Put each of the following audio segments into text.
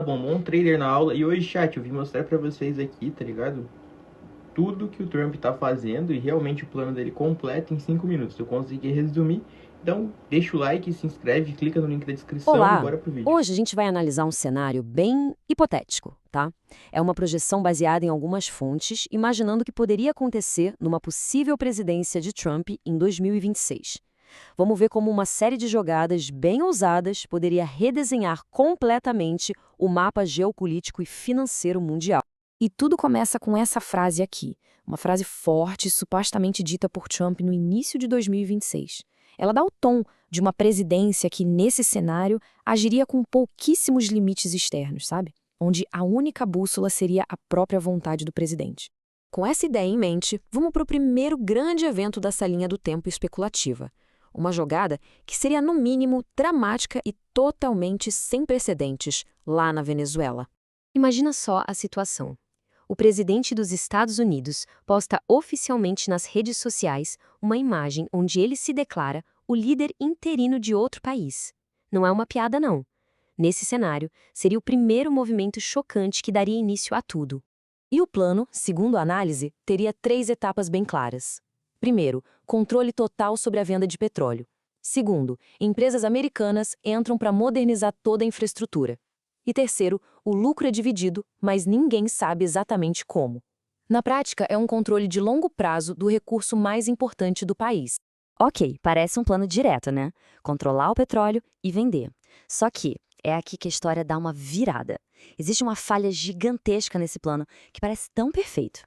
Bom, bom trader na aula. E hoje, chat, eu vim mostrar pra vocês aqui, tá ligado? Tudo que o Trump tá fazendo e realmente o plano dele completo em 5 minutos. Eu consegui resumir. Então, deixa o like, se inscreve, clica no link da descrição e Olá! bora pro vídeo. Hoje a gente vai analisar um cenário bem hipotético, tá? É uma projeção baseada em algumas fontes, imaginando o que poderia acontecer numa possível presidência de Trump em 2026. Vamos ver como uma série de jogadas bem ousadas poderia redesenhar completamente o mapa geopolítico e financeiro mundial. E tudo começa com essa frase aqui, uma frase forte, supostamente dita por Trump no início de 2026. Ela dá o tom de uma presidência que, nesse cenário, agiria com pouquíssimos limites externos, sabe? Onde a única bússola seria a própria vontade do presidente. Com essa ideia em mente, vamos para o primeiro grande evento dessa linha do tempo especulativa. Uma jogada que seria, no mínimo, dramática e totalmente sem precedentes lá na Venezuela. Imagina só a situação. O presidente dos Estados Unidos posta oficialmente nas redes sociais uma imagem onde ele se declara o líder interino de outro país. Não é uma piada, não. Nesse cenário, seria o primeiro movimento chocante que daria início a tudo. E o plano, segundo a análise, teria 3 etapas bem claras. Primeiro, controle total sobre a venda de petróleo. Segundo, empresas americanas entram para modernizar toda a infraestrutura. E terceiro, o lucro é dividido, mas ninguém sabe exatamente como. Na prática, é um controle de longo prazo do recurso mais importante do país. Ok, parece um plano direto, né? Controlar o petróleo e vender. Só que é aqui que a história dá uma virada. Existe uma falha gigantesca nesse plano que parece tão perfeito.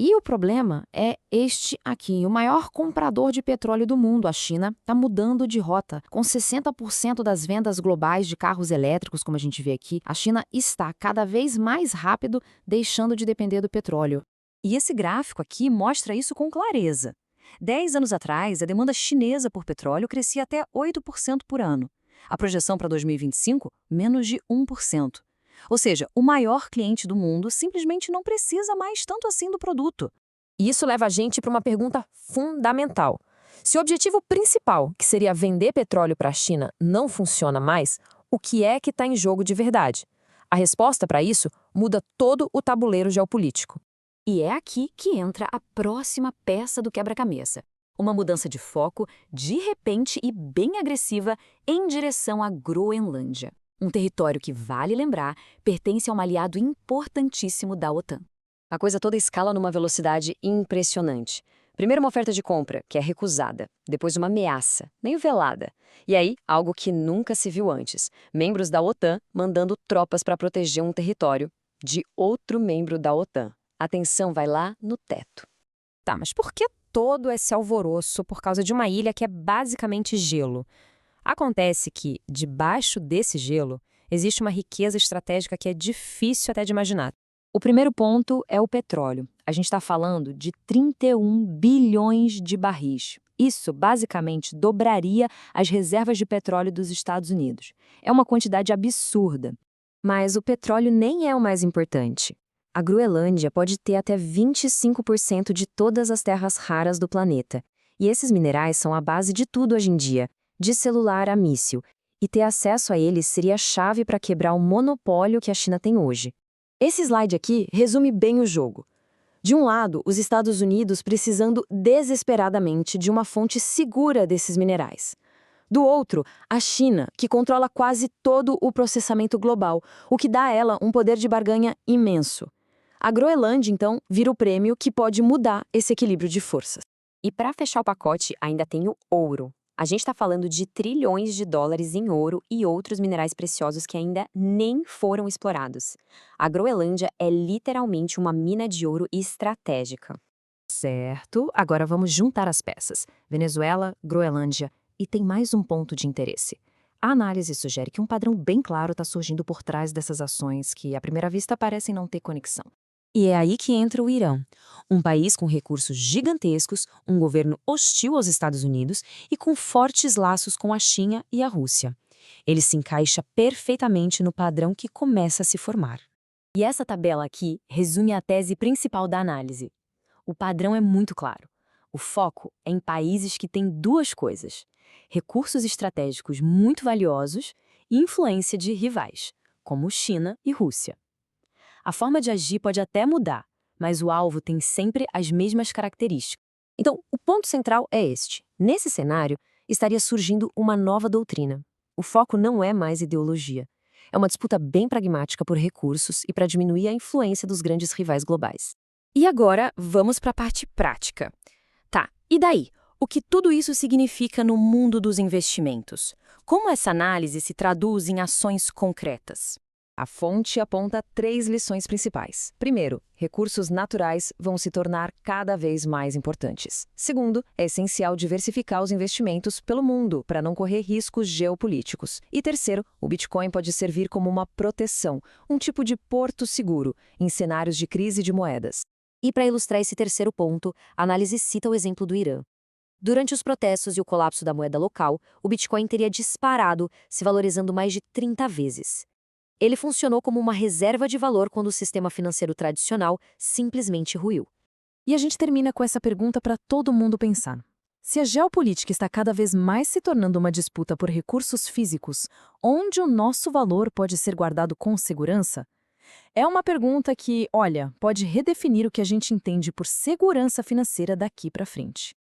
E o problema é este aqui. O maior comprador de petróleo do mundo, a China, está mudando de rota. Com 60% das vendas globais de carros elétricos, como a gente vê aqui, a China está cada vez mais rápido deixando de depender do petróleo. E esse gráfico aqui mostra isso com clareza. 10 anos atrás, a demanda chinesa por petróleo crescia até 8% por ano. A projeção para 2025, menos de 1%. Ou seja, o maior cliente do mundo simplesmente não precisa mais tanto assim do produto. E isso leva a gente para uma pergunta fundamental. Se o objetivo principal, que seria vender petróleo para a China, não funciona mais, o que é que está em jogo de verdade? A resposta para isso muda todo o tabuleiro geopolítico. E é aqui que entra a próxima peça do quebra-cabeça. Uma mudança de foco, de repente e bem agressiva, em direção à Groenlândia. Um território que, vale lembrar, pertence a um aliado importantíssimo da OTAN. A coisa toda escala numa velocidade impressionante. Primeiro uma oferta de compra, que é recusada. Depois uma ameaça, meio velada. E aí, algo que nunca se viu antes. Membros da OTAN mandando tropas para proteger um território de outro membro da OTAN. A tensão vai lá no teto. Tá, mas por que todo esse alvoroço por causa de uma ilha que é basicamente gelo? Acontece que, debaixo desse gelo, existe uma riqueza estratégica que é difícil até de imaginar. O primeiro ponto é o petróleo. A gente está falando de 31 bilhões de barris. Isso, basicamente, dobraria as reservas de petróleo dos Estados Unidos. É uma quantidade absurda. Mas o petróleo nem é o mais importante. A Groenlândia pode ter até 25% de todas as terras raras do planeta. E esses minerais são a base de tudo hoje em dia, de celular a míssil. E ter acesso a eles seria a chave para quebrar o monopólio que a China tem hoje. Esse slide aqui resume bem o jogo. De um lado, os Estados Unidos precisando desesperadamente de uma fonte segura desses minerais. Do outro, a China, que controla quase todo o processamento global, o que dá a ela um poder de barganha imenso. A Groenlândia, então, vira o prêmio que pode mudar esse equilíbrio de forças. E para fechar o pacote, ainda tem o ouro. A gente está falando de trilhões de dólares em ouro e outros minerais preciosos que ainda nem foram explorados. A Groenlândia é literalmente uma mina de ouro estratégica. Certo, agora vamos juntar as peças. Venezuela, Groenlândia e tem mais um ponto de interesse. A análise sugere que um padrão bem claro está surgindo por trás dessas ações que, à primeira vista, parecem não ter conexão. E é aí que entra o Irã, um país com recursos gigantescos, um governo hostil aos Estados Unidos e com fortes laços com a China e a Rússia. Ele se encaixa perfeitamente no padrão que começa a se formar. E essa tabela aqui resume a tese principal da análise. O padrão é muito claro. O foco é em países que têm duas coisas: recursos estratégicos muito valiosos e influência de rivais, como China e Rússia. A forma de agir pode até mudar, mas o alvo tem sempre as mesmas características. Então, o ponto central é este. Nesse cenário, estaria surgindo uma nova doutrina. O foco não é mais ideologia. É uma disputa bem pragmática por recursos e para diminuir a influência dos grandes rivais globais. E agora, vamos para a parte prática. Tá, e daí? O que tudo isso significa no mundo dos investimentos? Como essa análise se traduz em ações concretas? A fonte aponta 3 lições principais. Primeiro, recursos naturais vão se tornar cada vez mais importantes. Segundo, é essencial diversificar os investimentos pelo mundo para não correr riscos geopolíticos. E terceiro, o Bitcoin pode servir como uma proteção, um tipo de porto seguro em cenários de crise de moedas. E para ilustrar esse terceiro ponto, a análise cita o exemplo do Irã. Durante os protestos e o colapso da moeda local, o Bitcoin teria disparado, se valorizando mais de 30 vezes. Ele funcionou como uma reserva de valor quando o sistema financeiro tradicional simplesmente ruiu. E a gente termina com essa pergunta para todo mundo pensar. Se a geopolítica está cada vez mais se tornando uma disputa por recursos físicos, onde o nosso valor pode ser guardado com segurança? É uma pergunta que, olha, pode redefinir o que a gente entende por segurança financeira daqui para frente.